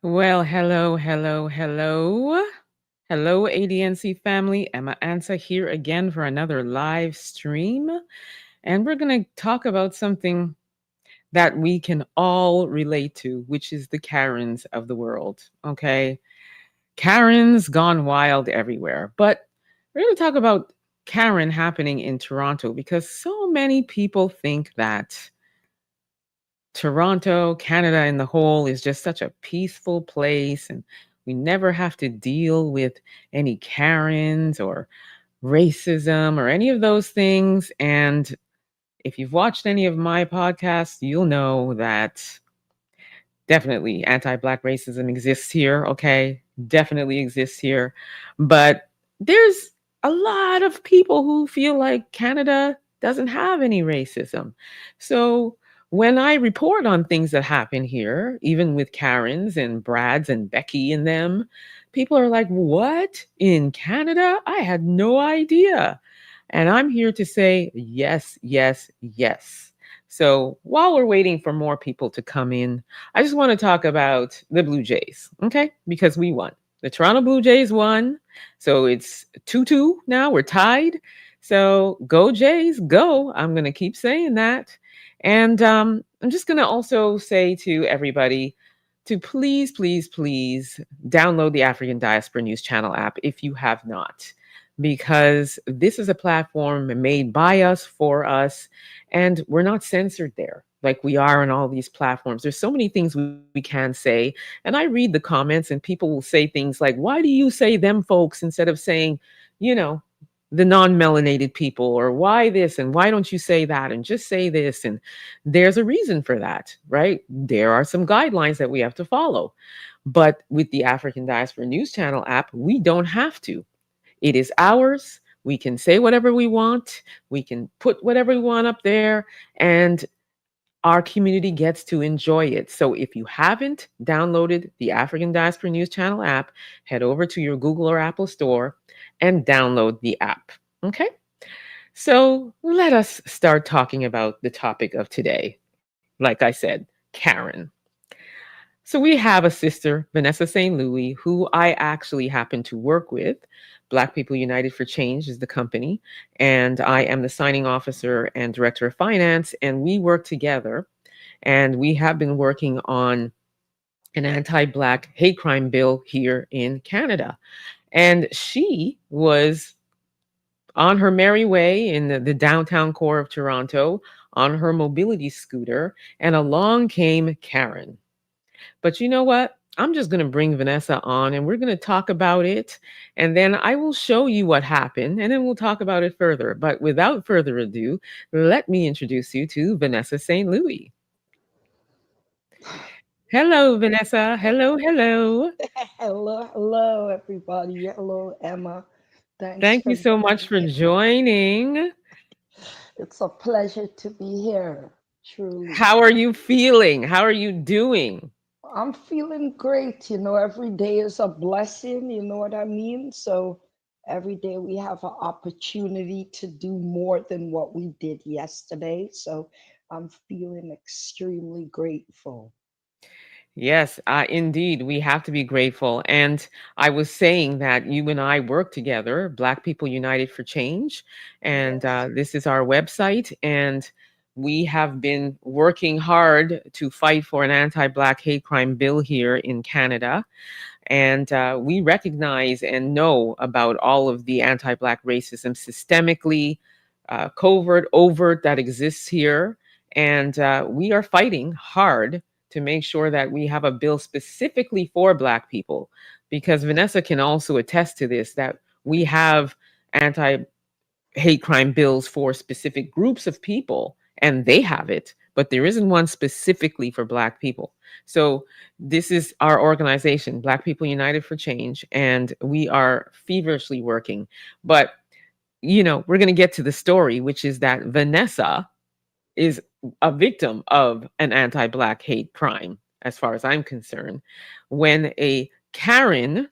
Well, hello, hello, hello. Hello, ADNC family. Emma Ansah here again for another live stream. And we're going to talk about something that we can all relate to, which is the Karens of the world. Okay. Karens gone wild everywhere. But we're going to talk about Karen happening in Toronto because so many people think that Toronto, Canada in the whole is just such a peaceful place and we never have to deal with any Karens or racism or any of those things. And if you've watched any of my podcasts, you'll know that definitely anti-Black racism exists here, okay? Definitely exists here. But there's a lot of people who feel like Canada doesn't have any racism. So when I report on things that happen here, even with Karens and Brads and Becky and them, people are like, "What? In Canada? I had no idea." And I'm here to say yes, yes, yes. So while we're waiting for more people to come in, I just want to talk about the Blue Jays, okay? Because we won. The Toronto Blue Jays won. So it's 2-2 now. We're tied. So go Jays, go. I'm going to keep saying that. And I'm just going to also say to everybody to please, please, please download the African Diaspora News Channel app if you have not, because this is a platform made by us for us, and we're not censored there like we are on all these platforms. There's so many things we can say. And I read the comments, and people will say things like, "Why do you say them folks instead of saying, you know, the non-melanated people, or why this and why don't you say that and just say this?" And there's a reason for that, right? There are some guidelines that we have to follow. But with the African Diaspora News Channel app, we don't have to. It is ours. We can say whatever we want. We can put whatever we want up there, and our community gets to enjoy it. So if you haven't downloaded the African Diaspora News Channel app, head over to your Google or Apple store and download the app. Okay? So let us start talking about the topic of today. Like I said, Karen. So we have a sister, Vanessa St. Louis, who I actually happen to work with. Black People United for Change is the company, and I am the signing officer and director of finance, and we work together. And we have been working on an anti-Black hate crime bill here in Canada. And she was on her merry way in the downtown core of Toronto on her mobility scooter, and along came Karen. But you know what? I'm just going to bring Vanessa on and we're going to talk about it. And then I will show you what happened and then we'll talk about it further. But without further ado, let me introduce you to Vanessa St. Louis. Hello, Vanessa. Hello, hello. Hello, everybody. Hello, Emma. Thanks Thank for you so having much for me. joining. It's a pleasure to be here, truly. How are you feeling? How are you doing? I'm feeling great. Every day is a blessing. You know what I mean? So every day we have an opportunity to do more than what we did yesterday. So I'm feeling extremely grateful. Yes, indeed, we have to be grateful. And I was saying that you and I work together, Black People United for Change, and Yes. this is our website. And we have been working hard to fight for an anti-Black hate crime bill here in Canada. And we recognize and know about all of the anti-Black racism, systemically, covert, overt, that exists here. And we are fighting hard to make sure that we have a bill specifically for Black people, because Vanessa can also attest to this, that we have anti hate crime bills for specific groups of people, and they have it, but there isn't one specifically for Black people. So this is our organization, Black People United for Change, and we are feverishly working. But we're going to get to the story, which is that Vanessa is a victim of an anti-Black hate crime, as far as I'm concerned, when a Karen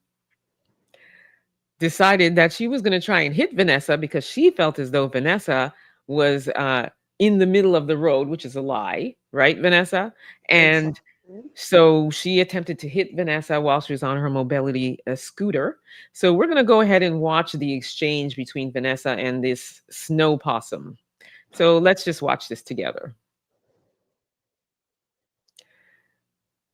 decided that she was going to try and hit Vanessa because she felt as though Vanessa was in the middle of the road, which is a lie, right, Vanessa? And Exactly. So she attempted to hit Vanessa while she was on her mobility scooter. So we're going to go ahead and watch the exchange between Vanessa and this snow possum. So let's just watch this together.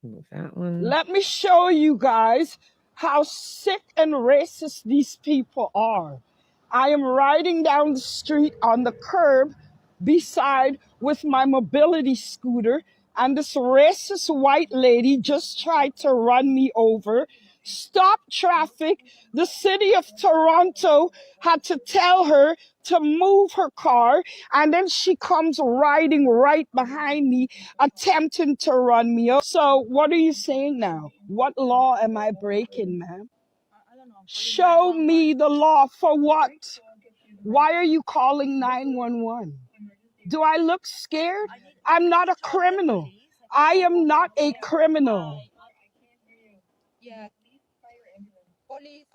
Move that one. Let me show you guys how sick and racist these people are. I am riding down the street on the curb beside with my mobility scooter, and this racist white lady just tried to run me over. Stop traffic. The city of Toronto had to tell her to move her car, and then she comes riding right behind me, attempting to run me over. So, what are you saying now? What law am I breaking, ma'am? Show me the law for what? Why are you calling 911? Do I look scared? I'm not a criminal. I am not a criminal. Police,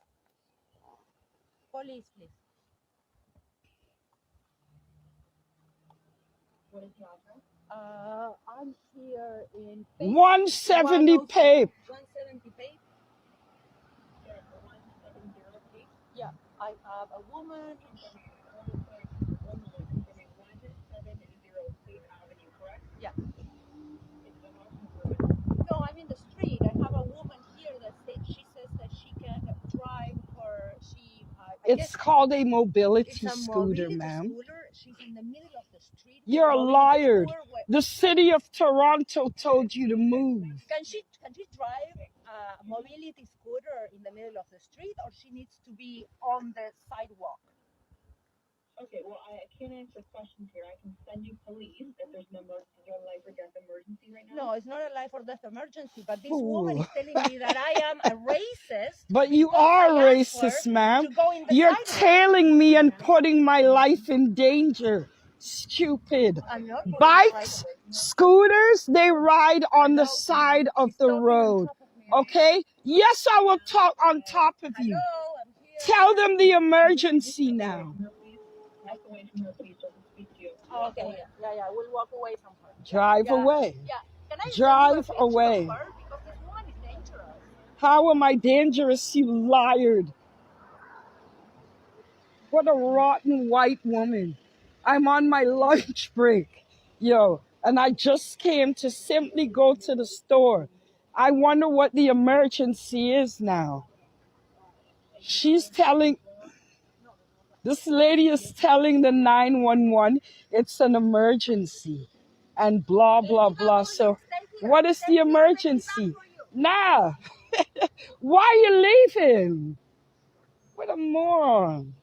police, please. I'm here in Pape, 170 107, pay. 170 Pape. Yeah, I have a woman. Yeah. No, I'm in the street. I have a woman here that she says that she can drive her. I guess It's called a it's mobility a scooter, mobility ma'am. scooter. She's in the middle of the street. You're a Mobility liar. scooter. The city of Toronto told you to move. Can she drive a mobility scooter in the middle of the street, or she needs to be on the sidewalk? Okay, well, I can't answer questions here. I can send you police if there's no life or death emergency right now. No, it's not a life or death emergency, but this woman Ooh. is telling me that I am a racist But you because are I asked her racist, ma'am. to go in the You're sidewalk. tailing me and putting my life in danger. Stupid. I'm not putting my life Bikes, away. scooters, they ride on the side of She's the talking on road. top of me. Okay? Yes, I will talk on top of you. Hello, I'm here. Tell them the emergency now. Oh, okay, yeah. We'll walk away from her. Drive Yeah, away. yeah. Can I send you a Drive picture away. of her because this woman is dangerous? How am I dangerous, you liar? What a rotten white woman. I'm on my lunch break, yo, and I just came to simply go to the store. I wonder what the emergency is now. She's telling, this lady is telling the 911 it's an emergency and blah, blah, blah. So, what is the emergency? Nah, why are you leaving? What a moron.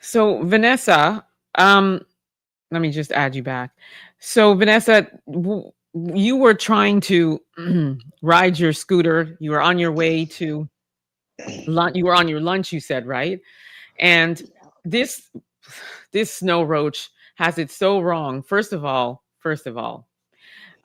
So Vanessa, um, let me just add you back. So Vanessa, you were trying to ride your scooter. You were on your way to lunch. You were on your lunch. You said right, and this this snow roach has it so wrong. First of all,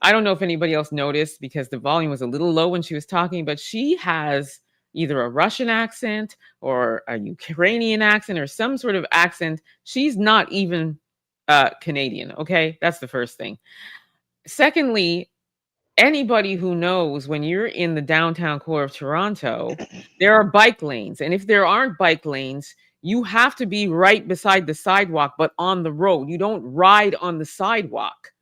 I don't know if anybody else noticed because the volume was a little low when she was talking, but she has either a Russian accent or a Ukrainian accent or some sort of accent. She's not even Canadian. Okay. That's the first thing. Secondly, anybody who knows when you're in the downtown core of Toronto, there are bike lanes. And if there aren't bike lanes, you have to be right beside the sidewalk, but on the road. You don't ride on the sidewalk.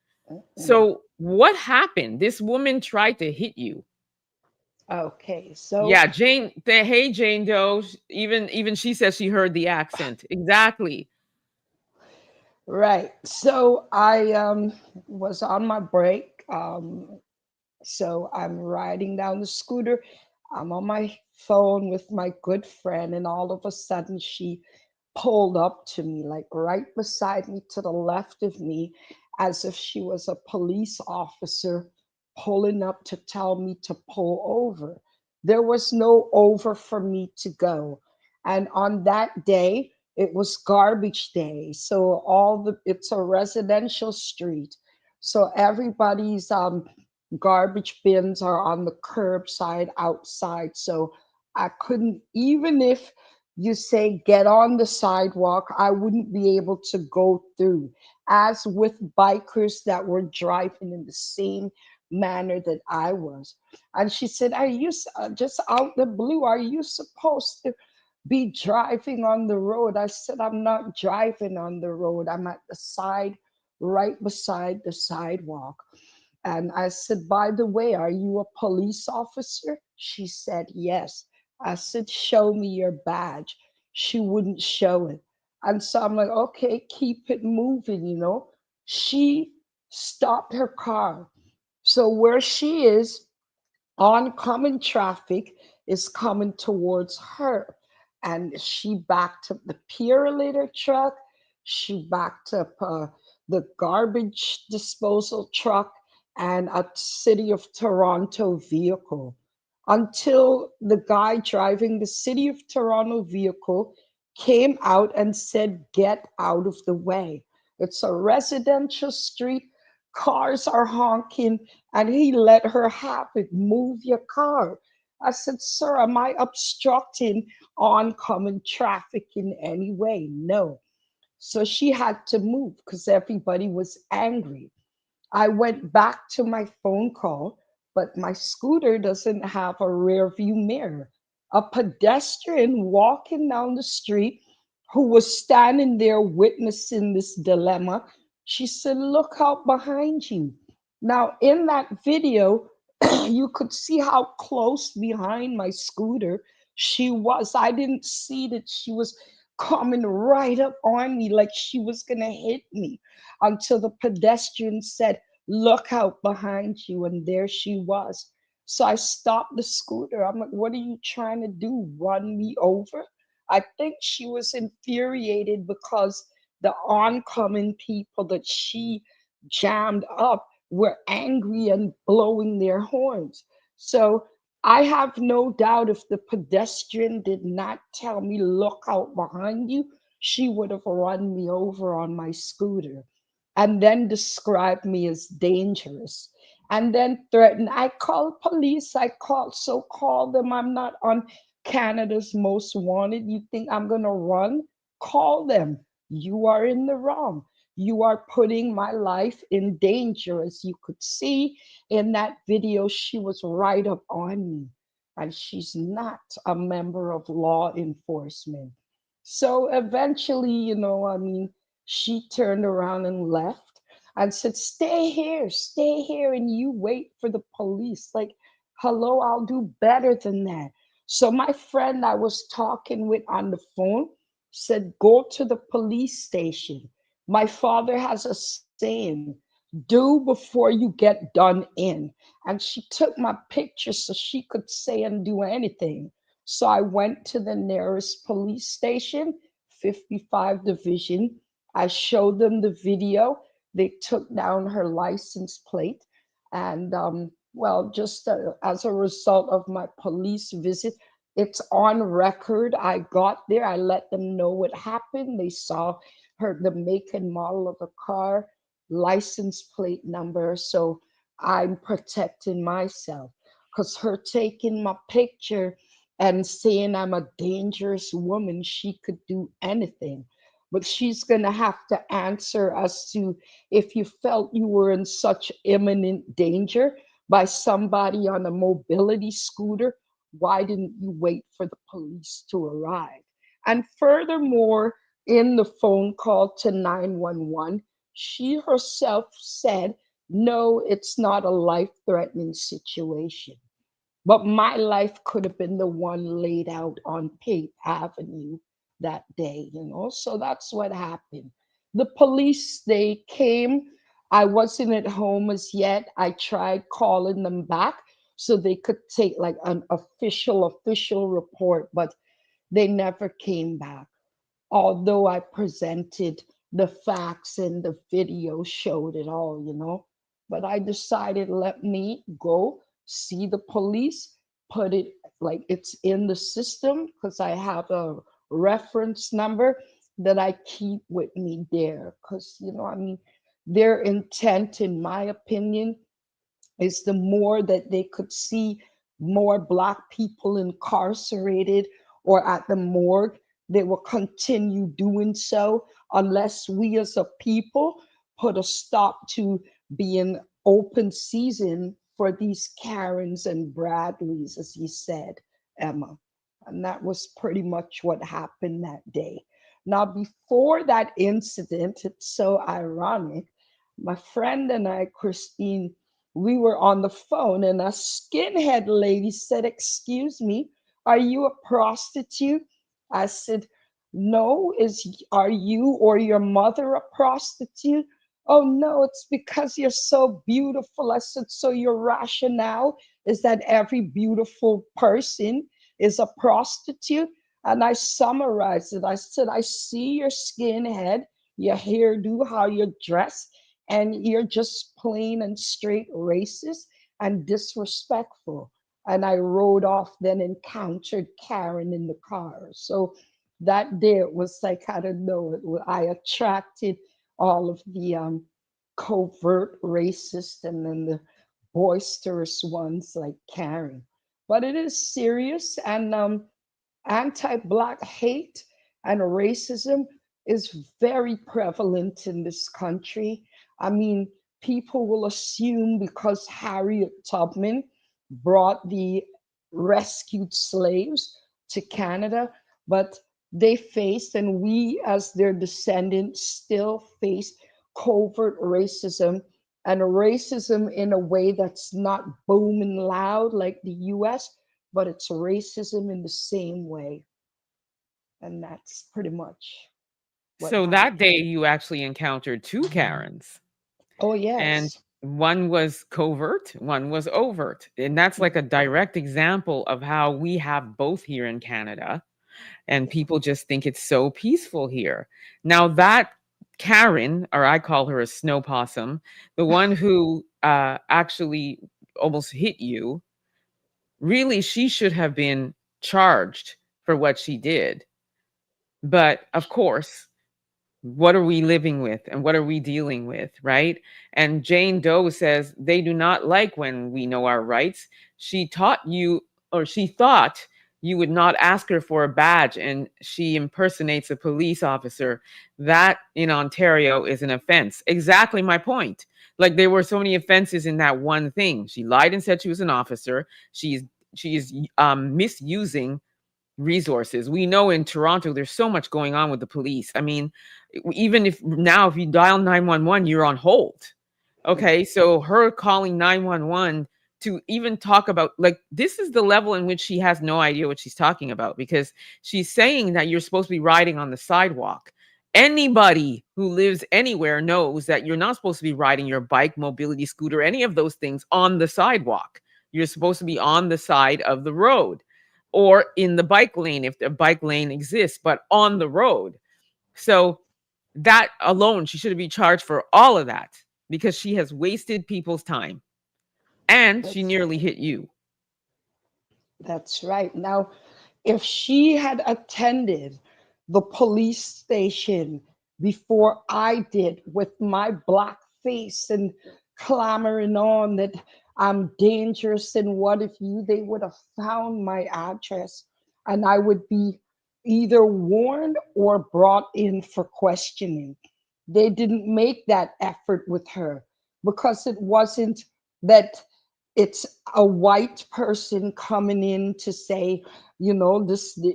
So what happened? This woman tried to hit you. Okay, so Yeah, hey Jane Doe. Even she says she heard the accent. Exactly. right. So I was on my break. So I'm riding down the scooter. I'm on my phone with my good friend, and all of a sudden she pulled up to me, like right beside me to the left of me, as if she was a police officer pulling up to tell me to pull over. There was no over for me to go. And on that day, it was garbage day. So it's a residential street. So everybody's garbage bins are on the curbside outside. So I couldn't, even if You say, get on the sidewalk, I wouldn't be able to go through. As with bikers that were driving in the same manner that I was. And she said, are you just out the blue? Are you supposed to be driving on the road? I said, I'm not driving on the road. I'm at the side, right beside the sidewalk. And I said, by the way, are you a police officer? She said, yes. I said, show me your badge. She wouldn't show it. And so I'm like, okay, keep it moving, you know. She stopped her car. So where she is, oncoming traffic is coming towards her. And she backed up the Purelator truck. She backed up the garbage disposal truck and a City of Toronto vehicle until the guy driving the City of Toronto vehicle came out and said, get out of the way. It's a residential street. Cars are honking, and he let her have it. Move your car. I said, sir, am I obstructing oncoming traffic in any way? No. So she had to move because everybody was angry. I went back to my phone call, but my scooter doesn't have a rear view mirror. A pedestrian walking down the street who was standing there witnessing this dilemma, she said, look out behind you. Now, in that video, you could see how close behind my scooter she was. I didn't see that she was coming right up on me like she was going to hit me until the pedestrian said, look out behind you. And there she was. So I stopped the scooter. I'm like, what are you trying to do? Run me over? I think she was infuriated because the oncoming people that she jammed up were angry and blowing their horns. So I have no doubt if the pedestrian did not tell me, look out behind you, she would have run me over on my scooter and then described me as dangerous and then threatened. I called police. I called, so call them. I'm not on Canada's Most Wanted. You think I'm going to run? Call them. You are in the wrong. You are putting my life in danger. As you could see in that video, she was right up on me. And she's not a member of law enforcement. So eventually, I mean, she turned around and left and said, stay here, and you wait for the police. Like, hello, I'll do better than that. So my friend I was talking with on the phone said, go to the police station. My father has a saying, do before you get done in. And she took my picture so she could say and do anything. So I went to the nearest police station, 55 Division. I showed them the video. They took down her license plate. And well, just as a result of my police visit, it's on record. I got there, I let them know what happened. They saw the make and model of the car, license plate number. So I'm protecting myself because her taking my picture and saying I'm a dangerous woman, she could do anything. But she's going to have to answer as to if you felt you were in such imminent danger by somebody on a mobility scooter, why didn't you wait for the police to arrive? And furthermore, in the phone call to 911, she herself said, no, it's not a life threatening situation. But my life could have been the one laid out on Pate Avenue that day, So that's what happened. The police, they came. I wasn't at home as yet. I tried calling them back so they could take like an official report, but they never came back, although I presented the facts and the video showed it all. But I decided, let me go see the police, put it like it's in the system because I have a reference number that I keep with me there. Because, I mean, their intent, in my opinion, is the more that they could see more Black people incarcerated or at the morgue, they will continue doing so unless we as a people put a stop to being open season for these Karens and Bradleys, as you said, Emma. And that was pretty much what happened that day. Now, before that incident, it's so ironic. My friend and I, Christine, we were on the phone, and a skinhead lady said, "Excuse me, are you a prostitute?" I said, "No, are you or your mother a prostitute?" "Oh no, it's because you're so beautiful." I said, "So your rationale is that every beautiful person is a prostitute?" And I summarized it. I said, "I see your skinhead, your hairdo, how you're dressed, and you're just plain and straight racist and disrespectful." And I rode off, then encountered Karen in the car. So that day it was like, I don't know, I attracted all of the covert racist and then the boisterous ones like Karen. But it is serious, and anti Black hate and racism is very prevalent in this country. I mean, people will assume because Harriet Tubman brought the rescued slaves to Canada, but they faced, and we as their descendants still face covert racism, and racism in a way that's not booming loud like the US, but it's racism in the same way. And that's pretty much what So that day happened. you actually encountered two Karens, Oh, and yes. one was covert, one was overt. And that's like a direct example of how we have both here in Canada, and people just think it's so peaceful here. Now that Karen, or I call her a snow possum, the one who actually almost hit you, really she should have been charged for what she did. But of course, what are we living with and what are we dealing with, right? And Jane Doe says they do not like when we know our rights. She taught you, or she thought you would not ask her for a badge, and she impersonates a police officer. That in Ontario is an offense. Exactly my point. Like there were so many offenses in that one thing. She lied and said she was an officer. She's misusing resources. We know in Toronto there's so much going on with the police. I mean, even if now if you dial 911, you're on hold. Okay, so her calling 911 to even talk about, like, this is the level in which she has no idea what she's talking about, because she's saying that you're supposed to be riding on the sidewalk. Anybody who lives anywhere knows that you're not supposed to be riding your bike, mobility scooter, any of those things on the sidewalk. You're supposed to be on the side of the road or in the bike lane if the bike lane exists, but on the road. So that alone, she should be charged for all of that because she has wasted people's time and she That's nearly right. hit you. That's right. Now, if she had attended the police station before I did with my black face and clamoring on that I'm dangerous and what if you, they would have found my address and I would be either warned or brought in for questioning. They didn't make that effort with her because it wasn't that it's a white person coming in to say, you know,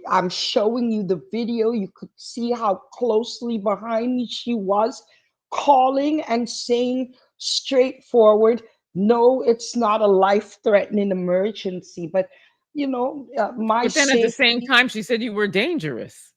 I'm showing you the video. You could see how closely behind me she was, calling and saying straightforward, no, it's not a life threatening emergency. But, my But then at the same safety. time, she said you were dangerous.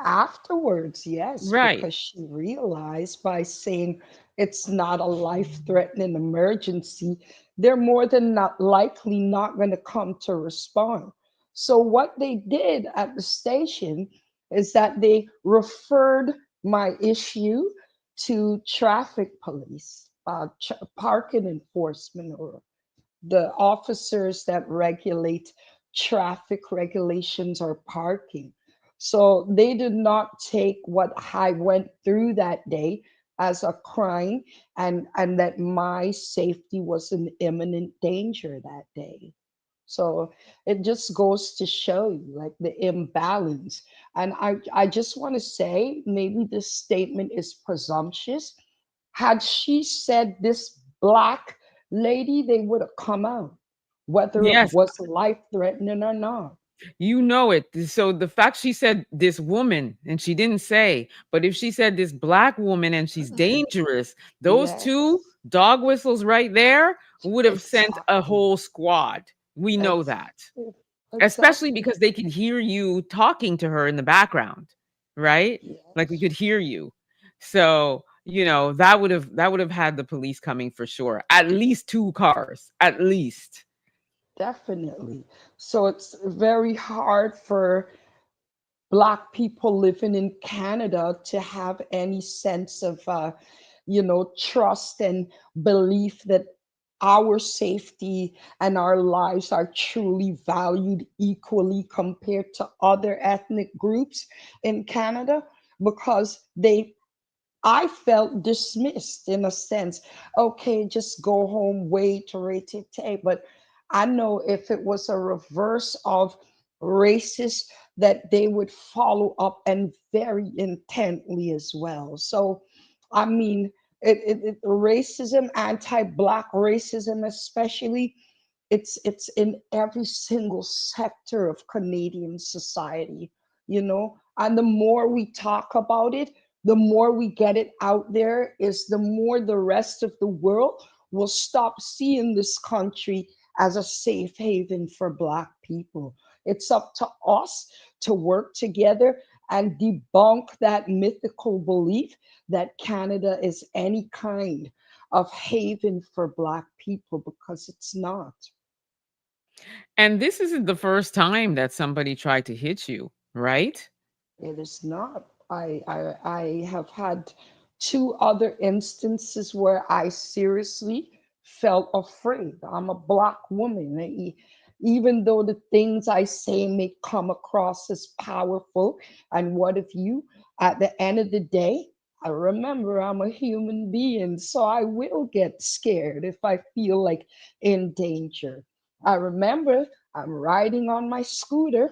Afterwards, yes, Right. because she realized by saying it's not a life threatening emergency, they're more than not likely not going to come to respond. So, what they did at the station is that they referred my issue to traffic police, parking enforcement, or the officers that regulate traffic regulations or parking. So they did not take what I went through that day as a crime, and that my safety was in imminent danger that day. So it just goes to show you like the imbalance. And I just want to say maybe this statement is presumptuous. Had she said this black lady, they would have come out, whether it Yes, was life threatening or not. you know it. So the fact she said this woman and she didn't say, but if she said this black woman and she's dangerous, those two Yes, dog whistles right there would have sent a exactly. whole squad. We know that. Exactly. Especially Exactly. because they could hear you talking to her in the background, right? Like we Yes, could hear you. So, that would have had the police coming for sure. At least two cars, at least. definitely. So it's very hard for Black people living in Canada to have any sense of, trust and belief that our safety and our lives are truly valued equally compared to other ethnic groups in Canada because they I felt dismissed in a sense. Okay, just go home, wait, rate. But I know if it was a reverse of racist, that they would follow up and very intently as well. So, I mean, racism, anti-black racism, especially, it's in every single sector of Canadian society, and the more we talk about it, the more we get it out there, is the more the rest of the world will stop seeing this country as a safe haven for Black people. It's up to us to work together and debunk that mythical belief that Canada is any kind of haven for Black people, because it's not. And this isn't the first time that somebody tried to hit you, right? It is not. I have had two other instances where I seriously felt afraid. I'm a Black woman. Even though the things I say may come across as powerful, and what if you, at the end of the day, I remember I'm a human being, so I will get scared if I feel like in danger. I remember I'm riding on my scooter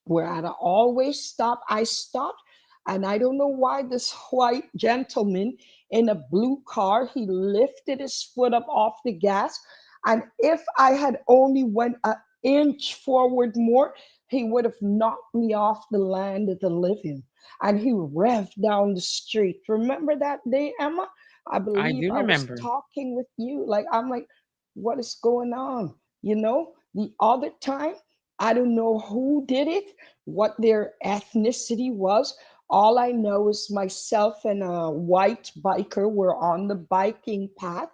where I'd always stop. I stopped, and I don't know why this white gentleman in a blue car, he lifted his foot up off the gas, and if I had only went an inch forward more, he would have knocked me off the land of the living. And he revved down the street. Remember that day, Emma? I I believe do I was remember. talking with you. Like, I'm like, what is going on? The other time, I don't know who did it, what their ethnicity was. All I know is myself and a white biker were on the biking path,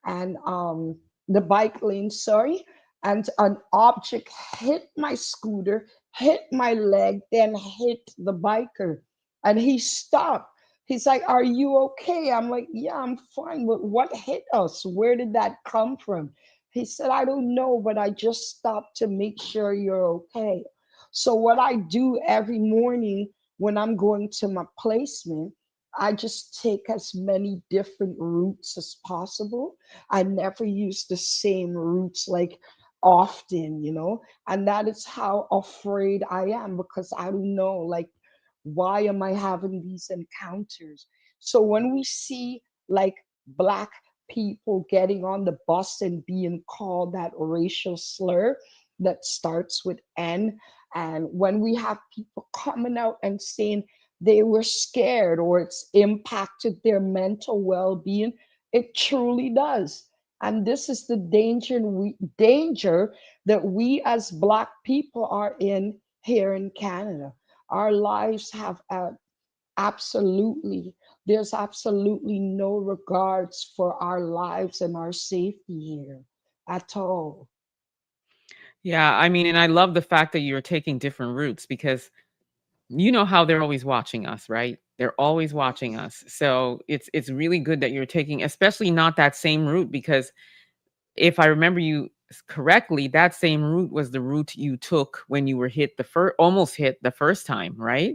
and the bike lane, sorry, and an object hit my scooter, hit my leg, then hit the biker. And he stopped. He's like, "Are you okay?" I'm like, "Yeah, I'm fine. But what hit us? Where did that come from?" He said, "I don't know, but I just stopped to make sure you're okay." So, what I do every morning when I'm going to my placement, I just take as many different routes as possible. I never use the same routes like often. And that is how afraid I am, because I don't know, like, why am I having these encounters? So when we see like Black people getting on the bus and being called that racial slur that starts with N, and when we have people coming out and saying they were scared or it's impacted their mental well-being, it truly does. And this is the danger that we as Black people are in here in Canada. Our lives have absolutely, there's absolutely no regards for our lives and our safety here at all. Yeah, I mean, and I love the fact that you're taking different routes because you know how they're always watching us, right? They're always watching Yes. us. So it's really good that you're taking, especially not that same route, because if I remember you correctly, that same route was the route you took when you were hit the first, almost hit the first time, right?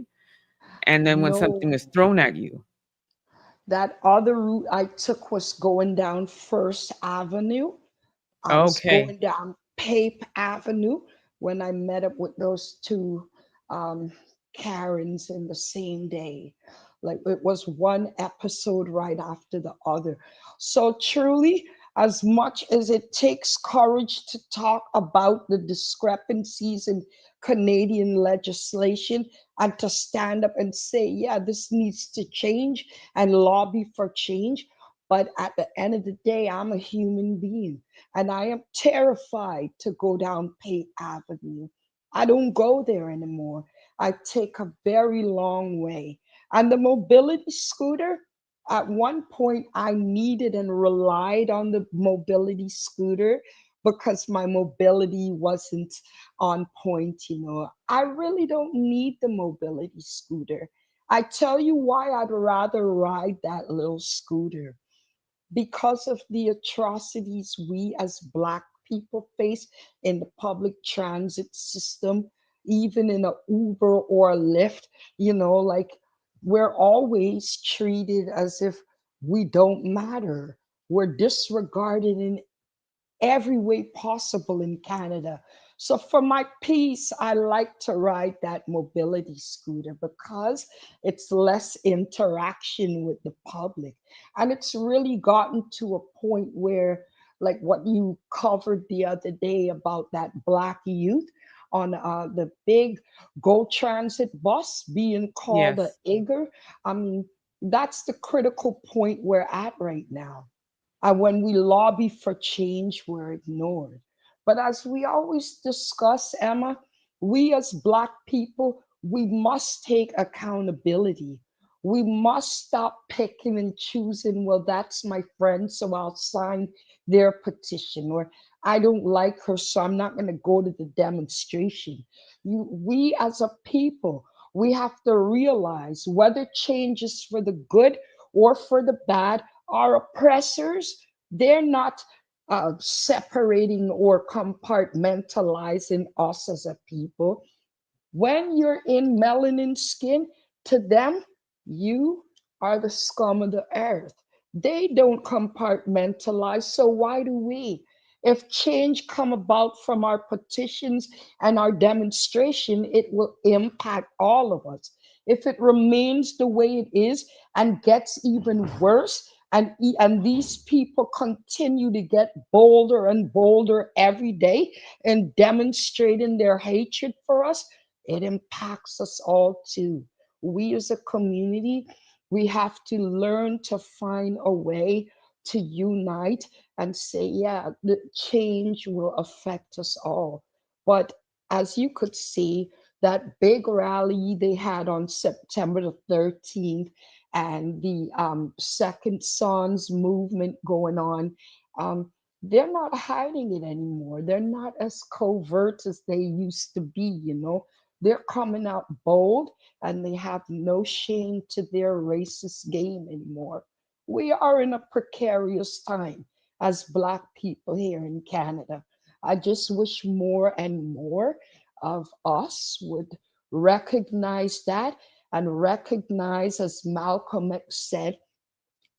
And then when something was No, thrown at you. that other route I took was going down First Avenue. I was Okay. going down. Pape Avenue when I met up with those two um, Karens in the same day. Like it was one episode right after the other. So truly, as much as it takes courage to talk about the discrepancies in Canadian legislation and to stand up and say, yeah, this needs to change and lobby for change. But at the end of the day, I'm a human being and I am terrified to go down Pate Avenue. I don't go there anymore. I take a very long way. And the mobility scooter, at one point, I needed and relied on the mobility scooter because my mobility wasn't on point. I really don't need the mobility scooter. I tell you why I'd rather ride that little scooter because of the atrocities we as Black people face in the public transit system, even in a Uber or a Lyft, like we're always treated as if we don't matter. We're disregarded in every way possible in Canada. So for my peace, I like to ride that mobility scooter because it's less interaction with the public. And it's really gotten to a point where, like what you covered the other day about that Black youth on the big Go Transit bus being called a Yes. Igor. I mean, that's the critical point we're at right now. And when we lobby for change, we're ignored. But as we always discuss, Emma, we as Black people, we must take accountability. We must stop picking and choosing, well, that's my friend, so I'll sign their petition, or I don't like her, so I'm not going to go to the demonstration. We as a people, we have to realize whether change is for the good or for the bad, our oppressors, they're not separating or compartmentalizing us as a people. When you're in melanin skin, to them, you are the scum of the earth. They don't compartmentalize, so why do we? If change come about from our petitions and our demonstration, it will impact all of us. If it remains the way it is and gets even worse, and these people continue to get bolder and bolder every day and demonstrating their hatred for us, it impacts us all too. We as a community, we have to learn to find a way to unite and say, yeah, the change will affect us all. But as you could see, that big rally they had on September the 13th and the Second Sons movement going on, um, they're not hiding it anymore. They're not as covert as they used to be. They're coming out bold and they have no shame to their racist game anymore. We are in a precarious time as Black people here in Canada. I just wish more and more of us would recognize that and recognize, as Malcolm X said,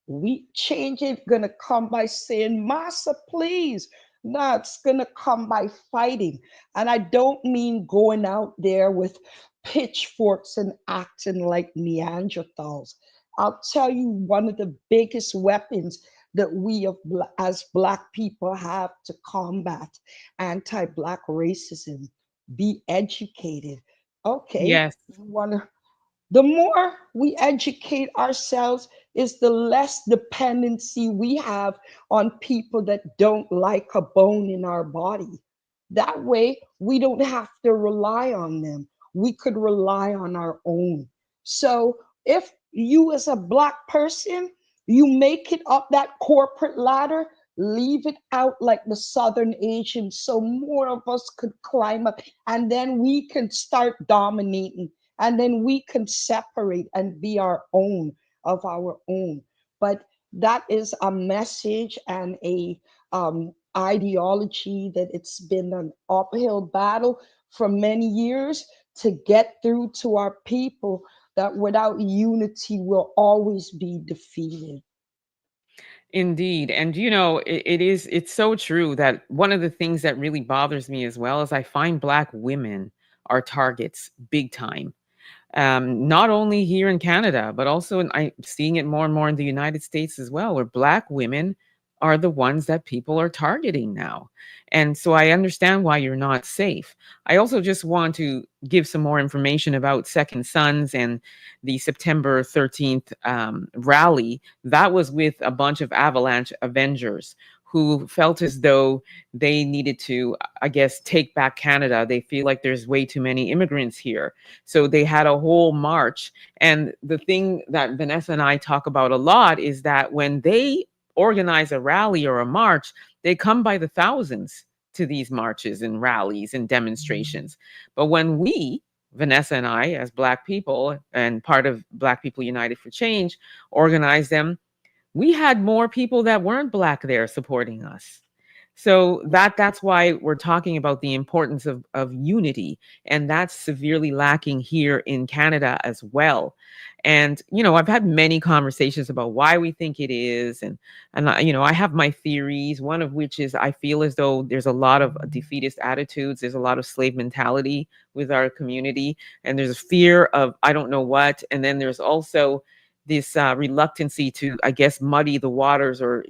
we change it gonna come by saying, Massa, please. No, it's gonna come by fighting. And I don't mean going out there with pitchforks and acting like Neanderthals. I'll tell you one of the biggest weapons that we as Black people have to combat anti-Black racism. Be educated. Okay, Yes. you wanna the more we educate ourselves is the less dependency we have on people that don't like a bone in our body. That way, we don't have to rely on them. We could rely on our own. So, if you, as a Black person, you make it up that corporate ladder, leave it out like the Southern Asians so more of us could climb up and then we can start dominating and then we can separate and be our own of our own. But that is a message and a ideology that it's been an uphill battle for many years to get through to our people, that without unity will always be defeated. Indeed. And it's so true that one of the things that really bothers me as well is I find Black women are targets big time. Not only here in Canada, but also I'm seeing it more and more in the United States as well, where Black women are the ones that people are targeting now. And so I understand why you're not safe. I also just want to give some more information about Second Sons and the September 13th rally. That was with a bunch of Avalanche Avengers who felt as though they needed to, I guess, take back Canada. They feel like there's way too many immigrants here. So they had a whole march. And the thing that Vanessa and I talk about a lot is that when they organize a rally or a march, they come by the thousands to these marches and rallies and demonstrations. But when we, Vanessa and I, as Black people and part of Black People United for Change, organize them, we had more people that weren't Black there supporting us. So that's why we're talking about the importance of unity, and that's severely lacking here in Canada as well. And I've had many conversations about why we think it is, and I have my theories. One of which is I feel as though there's a lot of defeatist attitudes. There's a lot of slave mentality with our community, and there's a fear of I don't know what, and then there's also this reluctancy to, I guess, muddy the waters or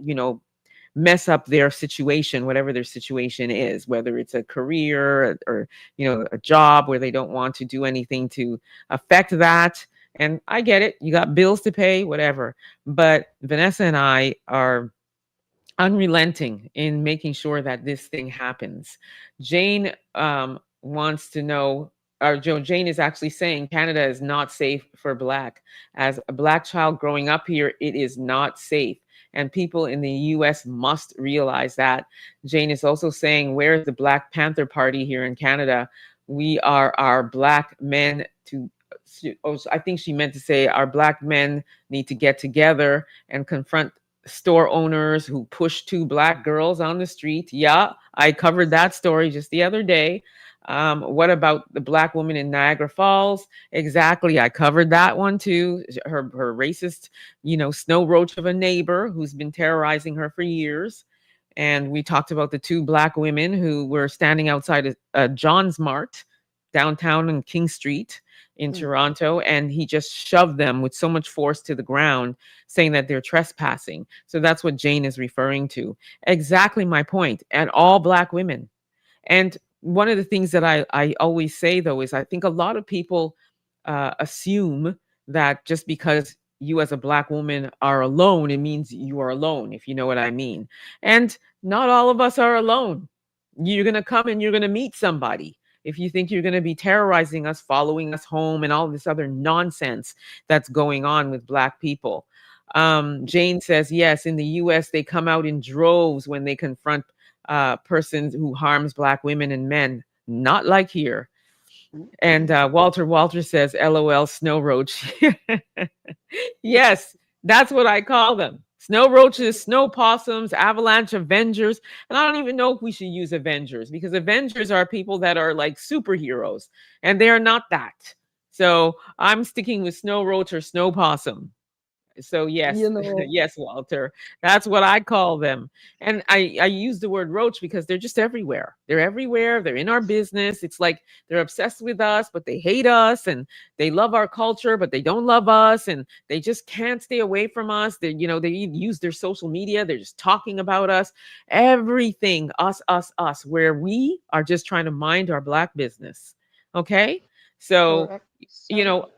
mess up their situation, whatever their situation is, whether it's a career or a job where they don't want to do anything to affect that. And I get it, you got bills to pay, whatever. But Vanessa and I are unrelenting in making sure that this thing happens. Jane wants to know, or Jane is actually saying Canada is not safe for Black. As a Black child growing up here, it is not safe. And people in the US must realize that. Jane is also saying, where's the Black Panther Party here in Canada? We are our Black men to, I think she meant to say, our Black men need to get together and confront store owners who push two Black girls on the street. Yeah, I covered that story just the other day. What about the Black woman in Niagara Falls? Exactly, I covered that one too. Her racist, snow roach of a neighbor who's been terrorizing her for years. And we talked about the two Black women who were standing outside John's Mart downtown on King Street in Mm. Toronto, and he just shoved them with so much force to the ground, saying that they're trespassing. So that's what Jane is referring to. Exactly my point. And all Black women. And one of the things that I always say, though, is I think a lot of people assume that just because you as a Black woman are alone, it means you are alone, if you know what I mean. And not all of us are alone. You're going to come and you're going to meet somebody. If you think you're going to be terrorizing us, following us home, and all this other nonsense that's going on with Black people. Jane says, yes, in the US, they come out in droves when they confront person who harms Black women and men. Not like here. And Walter says, LOL, snow roach. Yes, that's what I call them. Snow roaches, snow possums, avalanche avengers. And I don't even know if we should use avengers, because avengers are people that are like superheroes, and they are not that. So I'm sticking with snow roach or snow possum. So You yes, know, yes, Walter, that's what I call them. And I use the word roach because they're just everywhere. They're everywhere. They're in our business. It's like they're obsessed with us, but they hate us, and they love our culture, but they don't love us, and they just can't stay away from us. They use their social media. They're just talking about us, everything, us, where we are just trying to mind our Black business. Okay. So, correct. you So know,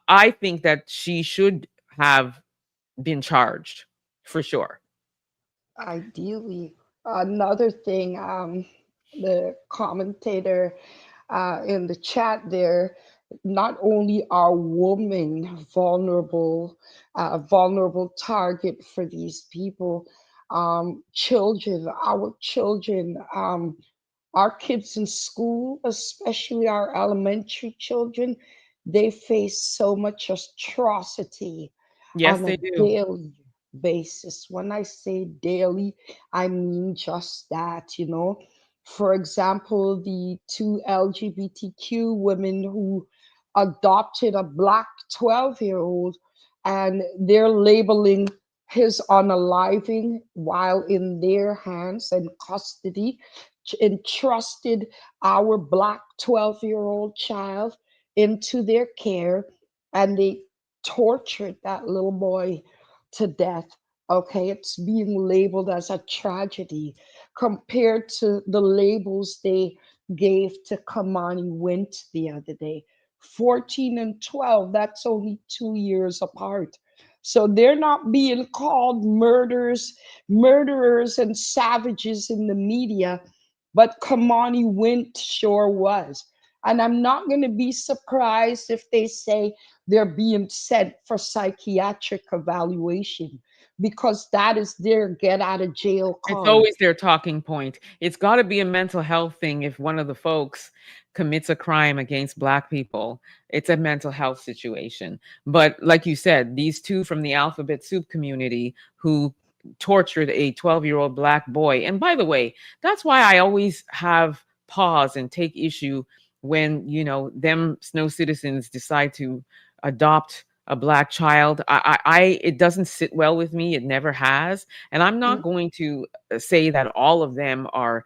I think that she should have been charged for sure. ideally, another thing, the commentator in the chat there, not only are women vulnerable target for these people, children, our children, our kids in school, especially our elementary children, they face so much atrocity Yes, on a they do. daily basis. When I say daily, I mean just that, you know. For example, the two LGBTQ women who adopted a black 12-year-old, and they're labeling his unaliving while in their hands and custody, entrusted our black 12-year-old child into their care, and they tortured that little boy to death. Okay, it's being labeled as a tragedy compared to the labels they gave to Kamani Wint the other day. 14 and 12, that's only 2 years apart. So they're not being called murderers and savages in the media, but Kamani Wint sure was. And I'm not going to be surprised if they say they're being sent for psychiatric evaluation, because that is their get out of jail It's card. always their talking point. It's got to be a mental health thing if one of the folks commits a crime against Black people. It's a mental health situation. But like you said, these two from the alphabet soup community who tortured a 12-year-old Black boy. And by the way, that's why I always have pause and take issue when, them snow citizens decide to adopt a Black child. It doesn't sit well with me. It never has. And I'm not going to say that all of them are,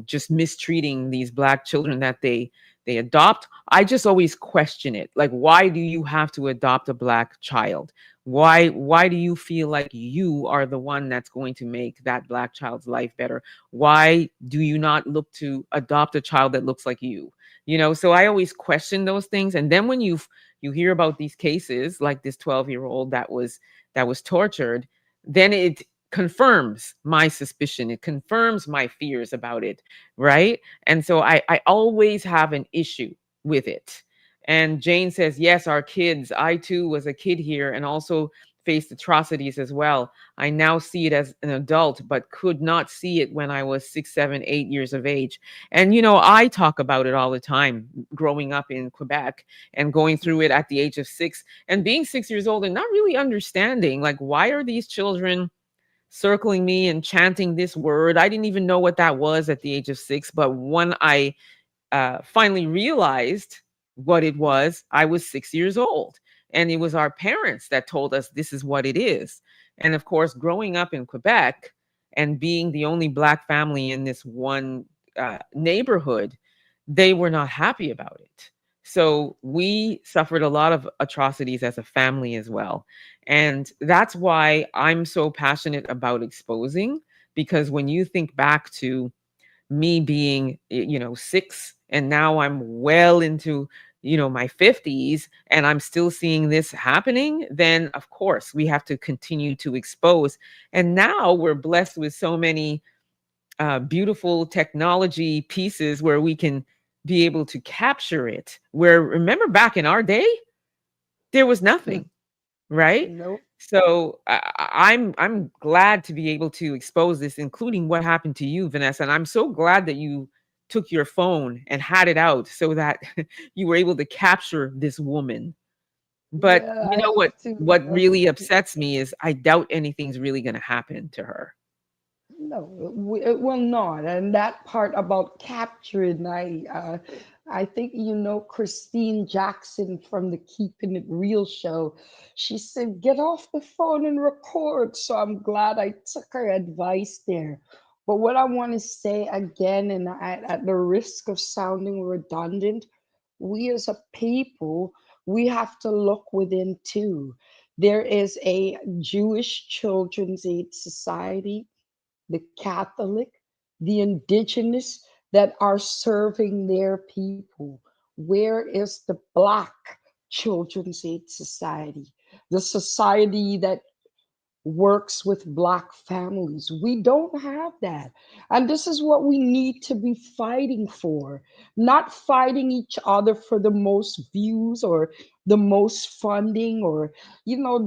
just mistreating these Black children that they adopt. I just always question it. Like, why do you have to adopt a Black child? Why do you feel like you are the one that's going to make that Black child's life better? Why do you not look to adopt a child that looks like you? So I always question those things. And then when you hear about these cases like this 12-year-old that was tortured, then it confirms my suspicion. It confirms my fears about it, right? And so I always have an issue with it. And Jane says, yes, our kids. I too was a kid here and also faced atrocities as well. I now see it as an adult, but could not see it when I was 6, 7, 8 years of age. And I talk about it all the time, growing up in Quebec and going through it at the age of 6 and being 6 years old and not really understanding, like, why are these children circling me and chanting this word? I didn't even know what that was at the age of 6. But when I finally realized what it was, I was 6 years old. And it was our parents that told us this is what it is. And of course, growing up in Quebec and being the only Black family in this one neighborhood, they were not happy about it. So we suffered a lot of atrocities as a family as well. And that's why I'm so passionate about exposing, because when you think back to me being 6, and now I'm well into my 50s and I'm still seeing this happening, then of course we have to continue to expose. And now we're blessed with so many beautiful technology pieces where we can be able to capture it, where, remember, back in our day there was nothing, right? Nope. So I'm glad to be able to expose this, including what happened to you, Vanessa. And I'm so glad that you took your phone and had it out so that you were able to capture this woman. But Yeah, you I know what? have to. What really upsets me is I doubt anything's really going to happen to her. No, it will not. And that part about capturing, I think Christine Jackson from the Keeping It Real show. She said, "Get off the phone and record." So I'm glad I took her advice there. But what I want to say again, and at the risk of sounding redundant, we as a people, we have to look within too. There is a Jewish Children's Aid Society, the Catholic, the indigenous that are serving their people. Where is the Black Children's Aid Society? The society that works with Black families. We don't have that. And this is what we need to be fighting for, not fighting each other for the most views or the most funding, or,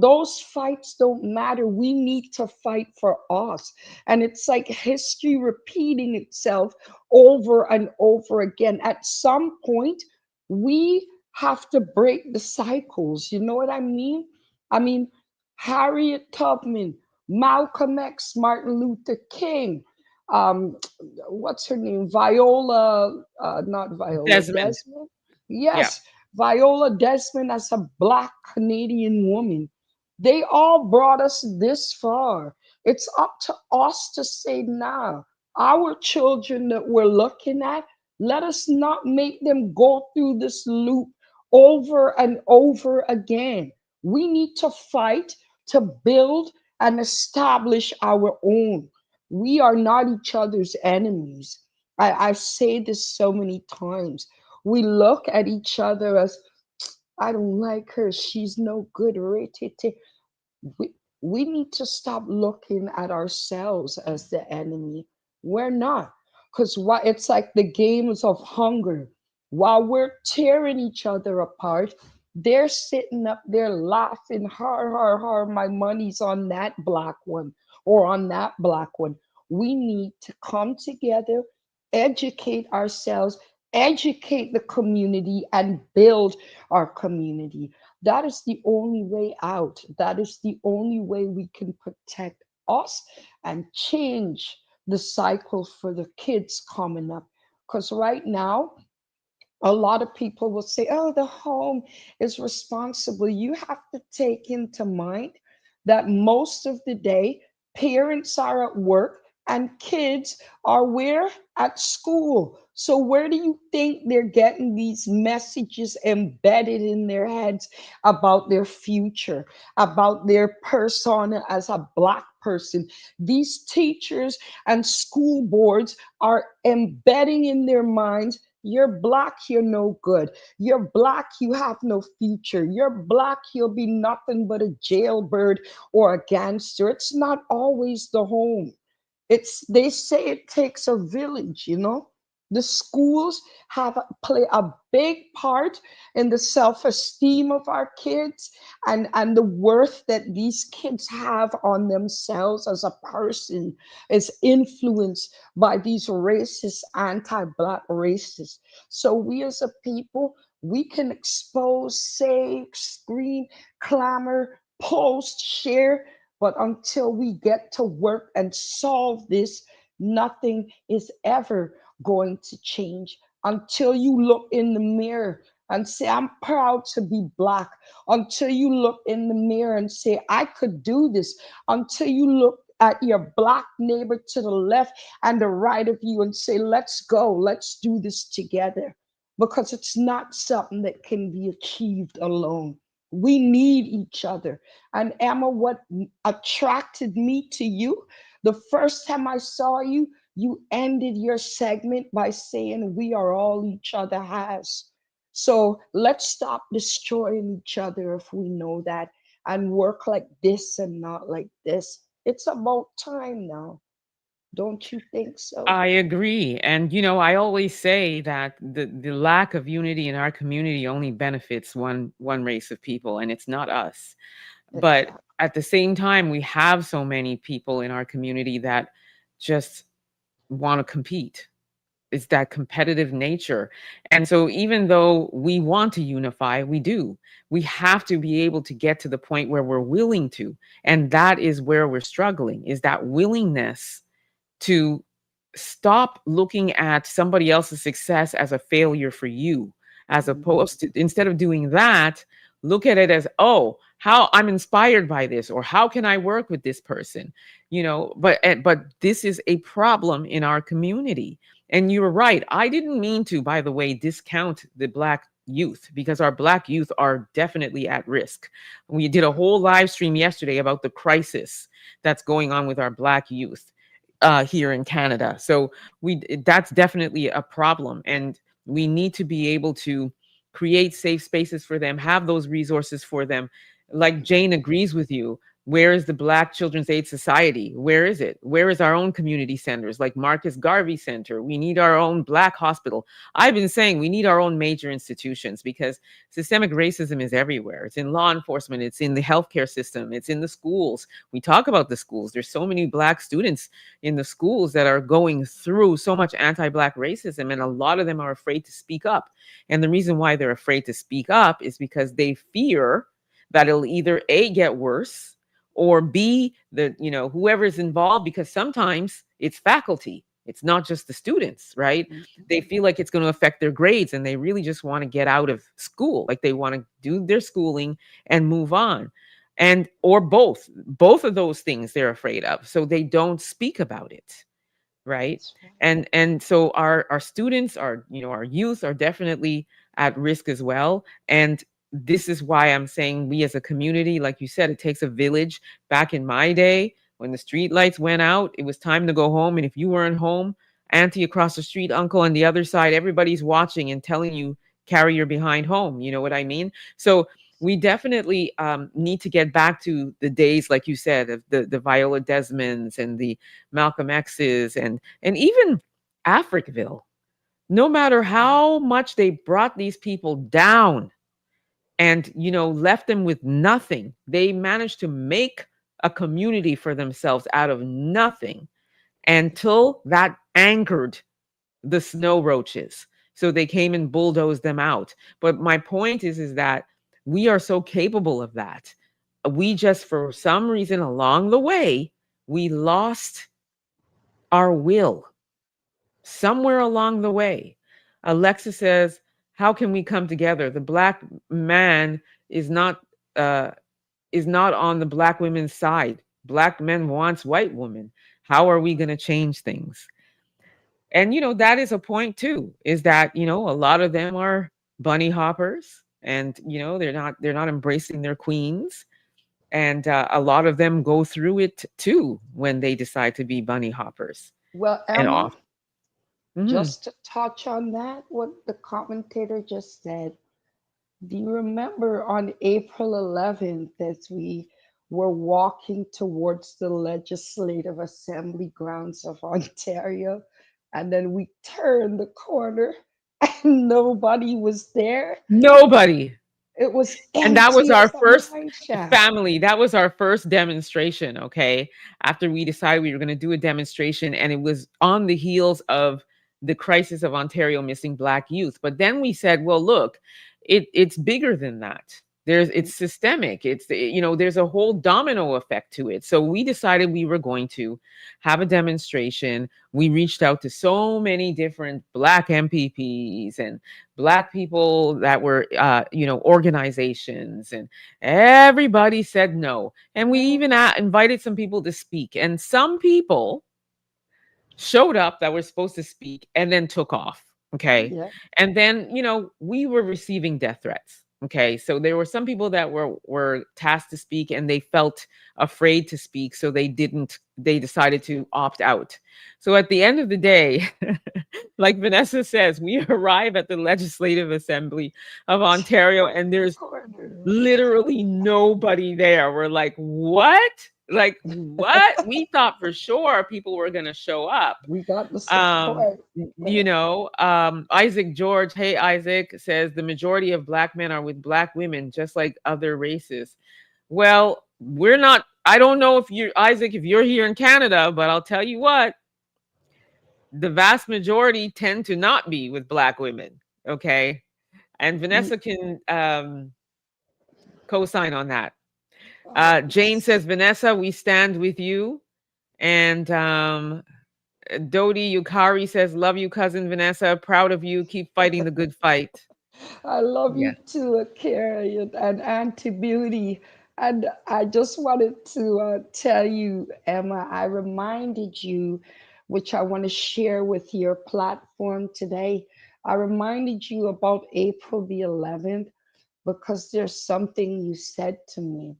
those fights don't matter. We need to fight for us. And it's like history repeating itself over and over again. At some point, we have to break the cycles. You know what I mean? I mean, Harriet Tubman, Malcolm X, Martin Luther King, um, what's her name? Not Viola Desmond. Desmond. Yeah. Yes, Viola Desmond as a Black Canadian woman. They all brought us this far. It's up to us to say now, our children that we're looking at, let us not make them go through this loop over and over again. We need to fight to build and establish our own. We are not each other's enemies. I say this so many times. We look at each other as, I don't like her, she's no good, we, we need to stop looking at ourselves as the enemy. We're not. Because what it's like the games of hunger. While we're tearing each other apart, they're sitting up there laughing, har, har, har, my money's on that black one or on that black one. We need to come together, educate ourselves, educate the community, and build our community. That is the only way out. That is the only way we can protect us and change the cycle for the kids coming up. Because right now, a lot of people will say, oh, the home is responsible. You have to take into mind that most of the day, parents are at work and kids are where? At school. So, where do you think they're getting these messages embedded in their heads about their future, about their persona as a Black person? These teachers and school boards are embedding in their minds, you're Black, you're no good. You're Black, you have no future. You're Black, you'll be nothing but a jailbird or a gangster. It's not always the home. It's, they say it takes a village, you know. The schools have play a big part in the self-esteem of our kids, and the worth that these kids have on themselves as a person is influenced by these racist, anti-Black racists. So we as a people, we can expose, say, scream, clamor, post, share, but until we get to work and solve this, nothing is ever going to change. Until you look in the mirror and say, I'm proud to be Black. Until you look in the mirror and say, I could do this. Until you look at your Black neighbor to the left and the right of you and say, let's go, let's do this together. Because it's not something that can be achieved alone. We need each other. And Emma, what attracted me to you, the first time I saw you, you ended your segment by saying, we are all each other has. So let's stop destroying each other if we know that, and work like this and not like this. It's about time now. Don't you think so? I agree. And, I always say that the lack of unity in our community only benefits one race of people, and it's not us. But Exactly. at the same time, we have so many people in our community that just want to compete. It's that competitive nature. And so even though we want to unify, we do. We have to be able to get to the point where we're willing to. And that is where we're struggling, is that willingness to stop looking at somebody else's success as a failure for you, as Mhm. opposed to, instead of doing that, look at it as, oh, how I'm inspired by this, or how can I work with this person, but this is a problem in our community. And you're right, I didn't mean to, by the way, discount the Black youth, because our Black youth are definitely at risk. We did a whole live stream yesterday about the crisis that's going on with our Black youth here in Canada. So that's definitely a problem, and we need to be able to create safe spaces for them, have those resources for them. Like Jane agrees with you. Where is the Black Children's Aid Society? Where is it? Where is our own community centers like Marcus Garvey Center? We need our own Black hospital. I've been saying we need our own major institutions, because systemic racism is everywhere. It's in law enforcement, it's in the healthcare system, it's in the schools. We talk about the schools. There's so many Black students in the schools that are going through so much anti-Black racism, and a lot of them are afraid to speak up. And the reason why they're afraid to speak up is because they fear that it'll either A, get worse, or B, whoever's involved, because sometimes it's faculty, it's not just the students, right? They feel like it's going to affect their grades, and they really just want to get out of school, like they want to do their schooling and move on. and or both of those things they're afraid of, so they don't speak about it, right? That's right. And so our students, our our youth are definitely at risk as well. And this is why I'm saying we as a community, like you said, it takes a village. Back in my day, when the street lights went out, it was time to go home, and if you weren't home, auntie across the street, uncle on the other side, everybody's watching and telling you carry your behind home, you know what I mean? So we definitely need to get back to the days, like you said, of the Viola Desmonds and the Malcolm X's, and even Africville. No matter how much they brought these people down and left them with nothing, they managed to make a community for themselves out of nothing, until that angered the snow roaches. So they came and bulldozed them out. But my point is that we are so capable of that. We just, for some reason along the way, we lost our will somewhere along the way. Alexa says, "How can we come together? The black man is not uh, is not on the black women's side. Black men wants white women. How are we going to change things?" And that is a point too. Is that a lot of them are bunny hoppers, and they're not embracing their queens, and a lot of them go through it too when they decide to be bunny hoppers Well, and Emma, off. Mhm. just to touch on that, what the commentator just said, do you remember on April 11th, as we were walking towards the Legislative Assembly grounds of Ontario, and then we turned the corner and nobody was there? Nobody. It was And that was empty our as a first mine shaft. family. That was our first demonstration, okay? After we decided we were going to do a demonstration, and it was on the heels of the crisis of Ontario missing Black youth. But then we said, well, look, it's bigger than that. It's systemic. There's a whole domino effect to it. So we decided we were going to have a demonstration. We reached out to so many different Black MPPs and Black people that were organizations, and everybody said no. And we No. even invited some people to speak, and some people showed up that were supposed to speak and then took off. Okay. Yeah. And then, we were receiving death threats. Okay. So there were some people that were tasked to speak, and they felt afraid to speak. So they decided to opt out. So at the end of the day, like Vanessa says, we arrive at the Legislative Assembly of Ontario, and there's Corner. literally nobody there. We're like, what? Like, what? We thought for sure people were going to show up. We got the Um, support. But Isaac George, hey, Isaac, says the majority of Black men are with Black women, just like other races. Well, we're not, I don't know if you're, Isaac, if you're here in Canada, but I'll tell you what, the vast majority tend to not be with Black women. Okay. And Vanessa can co-sign on that. Jane yes. says, Vanessa, we stand with you. And Dodi Yukari says, love you, cousin Vanessa. Proud of you. Keep fighting the good fight. I love Yeah. you too, Carrie and Auntie Beauty. And I just wanted to tell you, Emma, I reminded you, which I want to share with your platform today. I reminded you about April the 11th because there's something you said to me.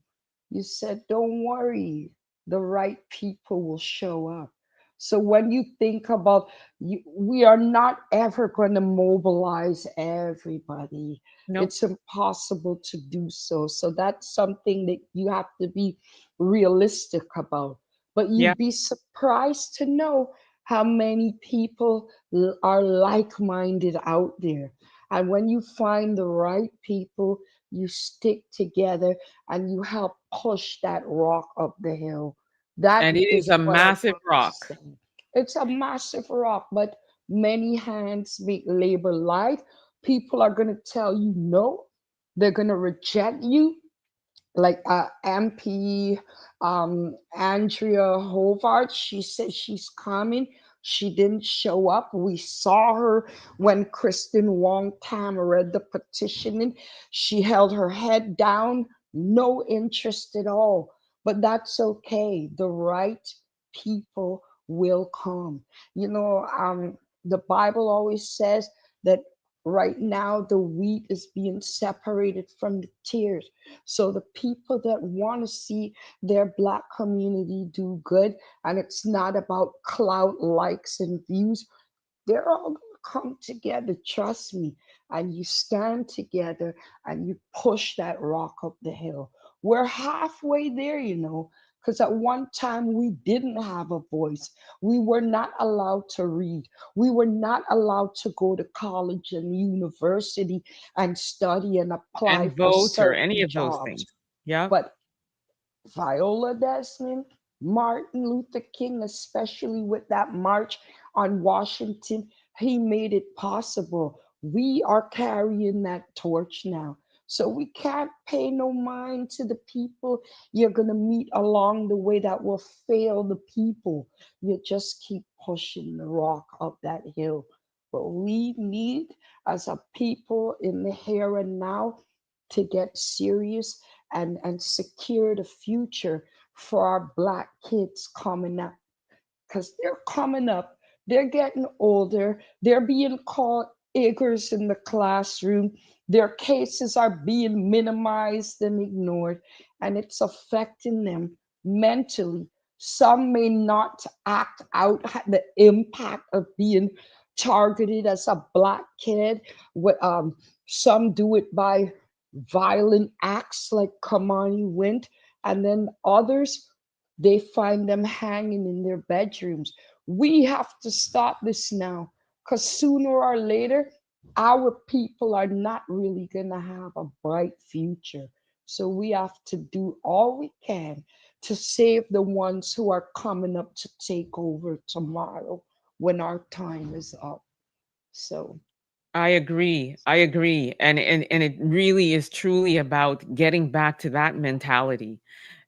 You said, don't worry, the right people will show up. So when you think about you, we are not ever going to mobilize everybody. Nope. It's impossible to do so. So that's something that you have to be realistic about. But Yeah. you'd be surprised to know how many people are like minded out there. And when you find the right people, you stick together and you help push that rock up the hill. That And it is is a what I massive want to rock. say. It's a massive rock, but many hands make labor light. People are going to tell you no, they're going to reject you, like MP Andrea Hobart. She said she's coming. She didn't show up. We saw her when Kristen Wong Tam read the petition. She held her head down. no interest at all. But that's okay. The right people will come. You know, the Bible always says that right now the wheat is being separated from the tears. So the people that want to see their Black community do good, and it's not about clout, likes, and views, they're all going to come together, trust me. And you stand together and you push that rock up the hill. We're halfway there, you know, because at one time we didn't have a voice. We were not allowed to read. We were not allowed to go to college and university and study and apply And for vote or any certain of those jobs. things. Yeah. But Viola Desmond, Martin Luther King, especially with that march on Washington, he made it possible. We are carrying that torch now. So we can't pay no mind to the people you're going to meet along the way that will fail the people. You just keep pushing the rock up that hill. But we need, as a people in the here and now, to get serious and secure the future for our Black kids coming up, because they're coming up, they're getting older, they're being called Iggers in the classroom, their cases are being minimized and ignored, and it's affecting them mentally. Some may not act out the impact of being targeted as a Black kid. Some do it by violent acts like Kamani Wint, and then others, they find them hanging in their bedrooms. We have to stop this now, because sooner or later, our people are not really going to have a bright future. So we have to do all we can to save the ones who are coming up to take over tomorrow when our time is up. So, I agree. I agree. And it really is truly about getting back to that mentality.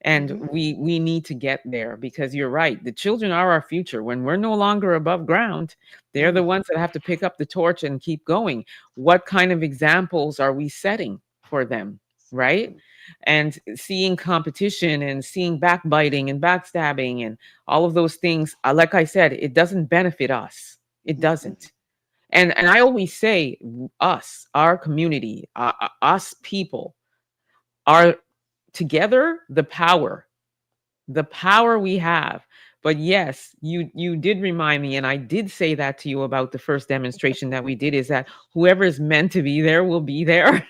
And mhm, we need to get there, because you're right. The children are our future. When we're no longer above ground, they're the mm, ones that have to pick up the torch and keep going. What kind of examples are we setting for them, right? And seeing competition and seeing backbiting and backstabbing and all of those things, like I said, it doesn't benefit us. It mhm, doesn't. And I always say, us, our community, us people are together the power we have. But yes, you did remind me, and I did say that to you about the first demonstration that we did, is that whoever is meant to be there will be there.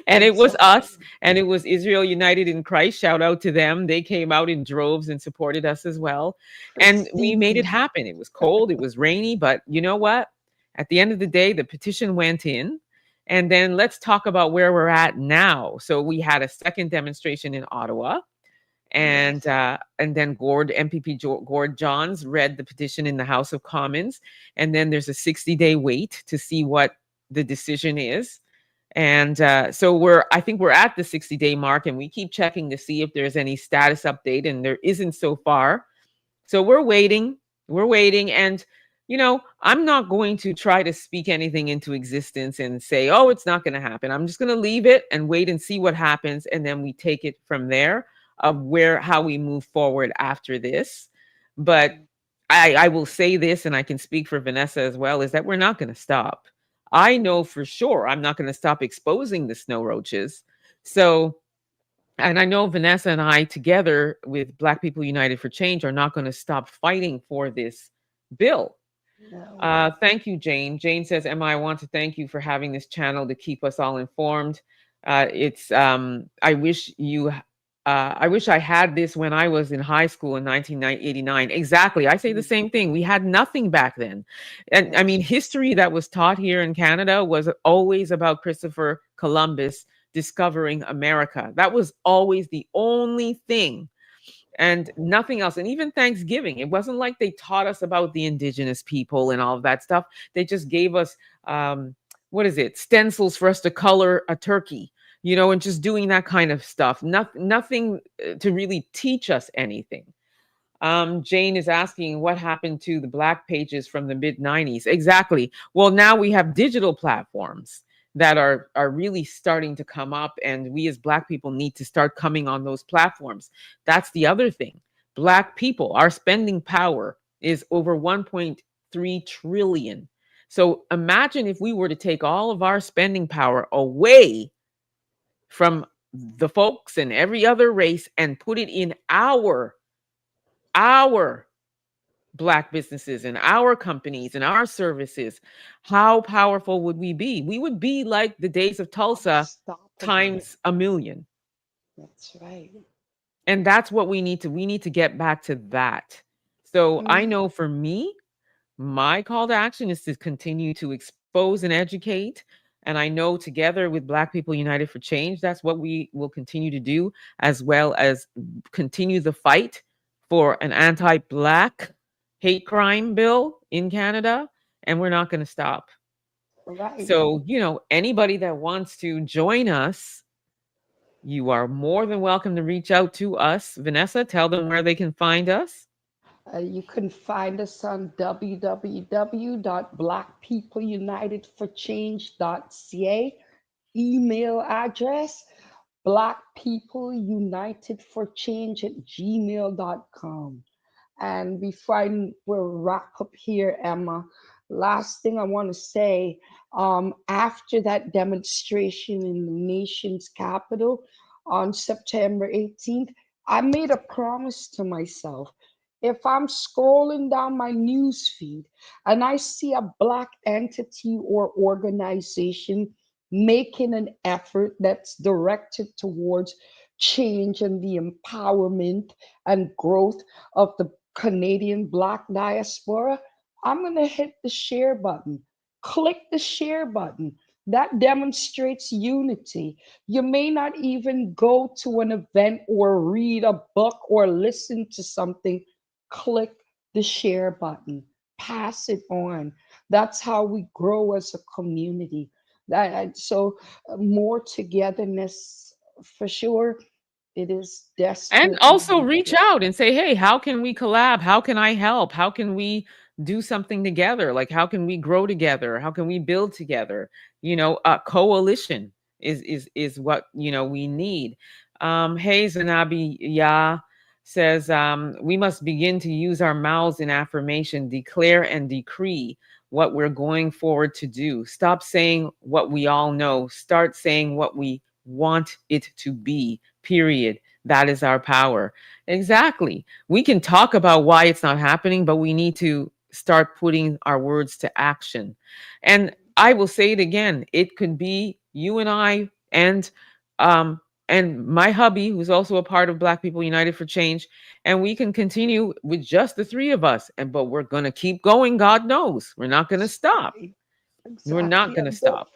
And it was us, exactly. and it was Israel United in Christ. Shout out to them. They came out in droves and supported us as well. And we made it Pristine. happen. It was cold, it was rainy, but you know what? At the end of the day, the petition went in. And then let's talk about where we're at now. So we had a second demonstration in Ottawa, Yes. and then MPP Gord Johns read the petition in the House of Commons, and then there's a 60-day wait to see what the decision is. And so I think we're at the 60-day mark, and we keep checking to see if there's any status update, and there isn't so far. So we're waiting, and I'm not going to try to speak anything into existence and say, oh, it's not going to happen. I'm just going to leave it and wait and see what happens, and then we take it from there of how we move forward after this. But Mm, I will say this, and I can speak for Vanessa as well, is that we're not going to stop. I know for sure I'm not going to stop exposing the snow roaches. So, and I know Vanessa and I, together with Black People United for Change, are not going to stop fighting for this bill. no. Thank you, Jane. Jane says, Emma, I want to thank you for having this channel to keep us all informed. It's I wish I had this when I was in high school in 1989. Exactly. I say the Mm, same thing. We had nothing back then. And I mean, yes. history that was taught here in Canada was always about Christopher Columbus discovering America. That was always the only thing, and nothing else. And even Thanksgiving, it wasn't like they taught us about the indigenous people and all of that stuff. They just gave us what is it, stencils for us to color a turkey, and just doing that kind of stuff. Nothing to really teach us anything. Jane is asking what happened to the Black pages from the mid 90s. Exactly. Well, now we have digital platforms. that are really starting to come up, and we as Black people need to start coming on those platforms. That's the other thing. Black people, our spending power is over 1.3 trillion. So imagine if we were to take all of our spending power away from the folks and every other race and put it in our Black businesses and our companies and our services. How powerful would we be? We would be like the days of Tulsa Unstoppable. times a million. That's right. And that's what we need to get back to that. So I Mm, know for me, my call to action is to continue to expose and educate. And I know together with Black People United for Change, that's what we will continue to do, as well as continue the fight for an anti Black hate crime bill in Canada. And we're not going to stop. right. So, anybody that wants to join us, you are more than welcome to reach out to us. Vanessa, tell them where they can find us. You can find us on www.blackpeopleunitedforchange.ca. Email address blackpeopleunitedforchange@gmail.com. And before we'll wrap up here, Emma, last thing I want to say, after that demonstration in the nation's capital on September 18th, I made a promise to myself. If I'm scrolling down my news feed and I see a Black entity or organization making an effort that's directed towards change and the empowerment and growth of the Canadian Black diaspora, I'm going to hit the share button. Click the share button. That demonstrates unity. You may not even go to an event or read a book or listen to something. Click the share button. Pass it on. That's how we grow as a community. So more togetherness for sure. It is And desperately also needed. reach out and say, hey, how can we collab? How can I help? How can we do something together? Like, how can we grow together? How can we build together? A coalition is what we need. Hey, Zanabi Ya says, we must begin to use our mouths in affirmation, declare and decree what we're going forward to do. Stop saying what we all know. Start saying what we want it to be, period. That is our power. Exactly. We can talk about why it's not happening, but we need to start putting our words to action. And I will say it again, it could be you and I and my hubby, who's also a part of Black People United for Change, and we can continue with just the three of us. But we're gonna keep going. God knows we're not gonna stop. Exactly. We're not Exactly. gonna And don't stop.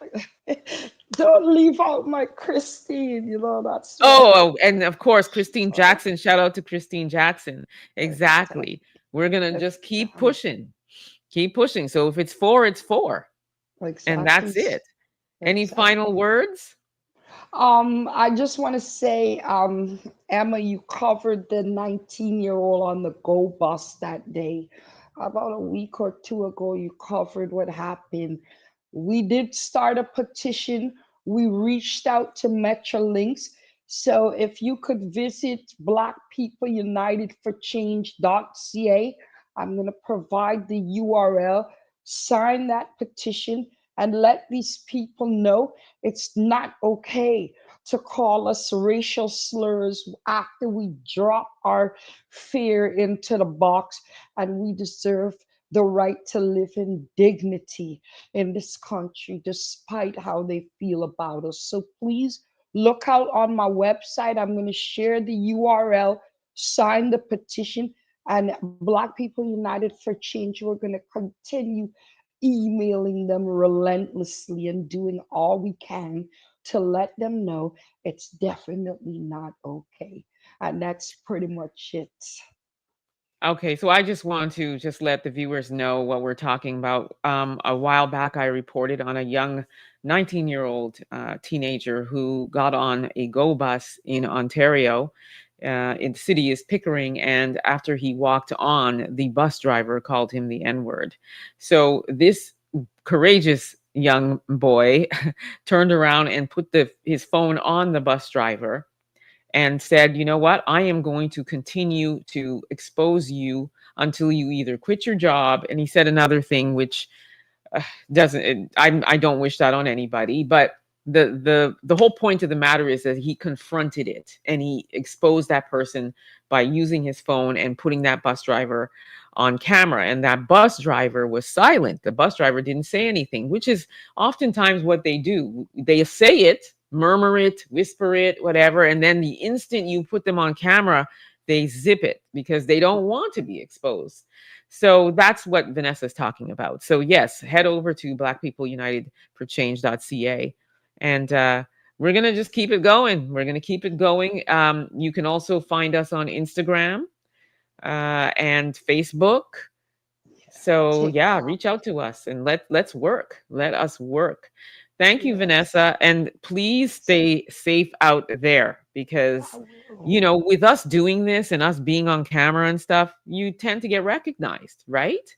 don't leave out my Christine. That's my And of course, Christine oh, Jackson. Shout out to Christine Jackson. exactly. Exactly. We're gonna just keep Exactly. pushing, keep pushing. So if it's four, it's four, and Exactly. that's it. Any final Exactly. words? I just want to say, Emma, you covered the 19-year-old on the Go bus that day. About a week or two ago, you covered what happened. We did start a petition. We reached out to Metrolinx. So if you could visit blackpeopleunitedforchange.ca, I'm going to provide the URL. Sign that petition and let these people know it's not okay to call us racial slurs after we drop our fear into the box, and we deserve the right to live in dignity in this country despite how they feel about us. So please look out on my website. I'm going to share the URL, sign the petition, and Black People United for Change, we're going to continue emailing them relentlessly and doing all we can to let them know it's definitely not okay. And that's pretty much it. Okay, so I just want to just let the viewers know what we're talking about. A while back, I reported on a young 19-year-old teenager who got on a Go bus in Ontario. In the city is Pickering, and after he walked on, the bus driver called him the N-word. So this courageous young boy turned around and put his phone on the bus driver and said, "You know what? I am going to continue to expose you until you either quit your job." And he said another thing, which doesn't I don't wish that on anybody, but the whole point of the matter is that he confronted it and he exposed that person by using his phone and putting that bus driver on camera, and that bus driver was silent. The bus driver didn't say anything, which is oftentimes what they do. They say it, murmur it, whisper it, whatever, and then the instant you put them on camera, they zip it because they don't want to be exposed. So that's what Vanessa's talking about. So yes, head over to Black People United for Change.ca, and we're gonna just keep it going. We're gonna keep it going. You can also find us on Instagram and Facebook. Yeah. So yeah, TikTok. reach out to us and let's work. Let us work. Thank you, Yes. Vanessa, and please stay safe out there I because will. with us doing this and us being on camera and stuff, you tend to get recognized, right?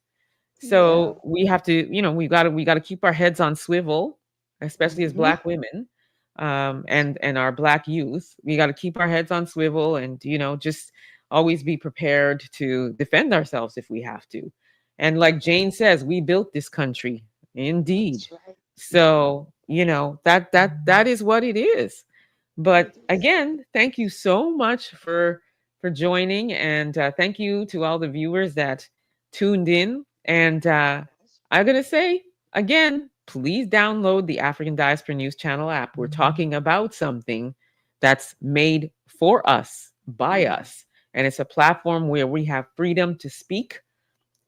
Yeah. So we have to, we got to keep our heads on swivel, especially as Hmm. Black women, and our Black youth. We got to keep our heads on swivel, and just always be prepared to defend ourselves if we have to. And like Jane says, we built this country, indeed. That's right. Yeah. So that is what it is. But It is. again, thank you so much for joining, and thank you to all the viewers that tuned in. And Yes. I'm gonna say again, please download the African Diaspora News Channel app. We're talking about something that's made for us, by us, and it's a platform where we have freedom to speak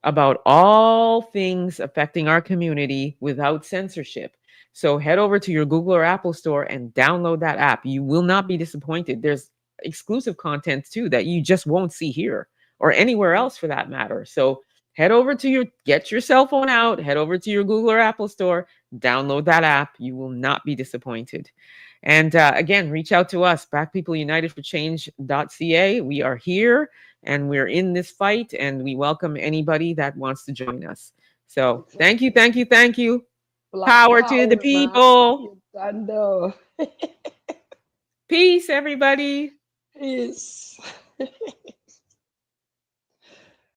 about all things affecting our community without censorship. So head over to your Google or Apple store and download that app. You will not be disappointed. There's exclusive content too that you just won't see here or anywhere else for that matter. So get your cell phone out, head over to your Google or Apple store, download that app. You will not be disappointed. And again, reach out to us, Black People United for Change.ca. We are here and we're in this fight, and we welcome anybody that wants to join us. So thank you, Exactly. thank you, thank you. Black Power to the power, man. people. You done know. Peace, everybody. Peace.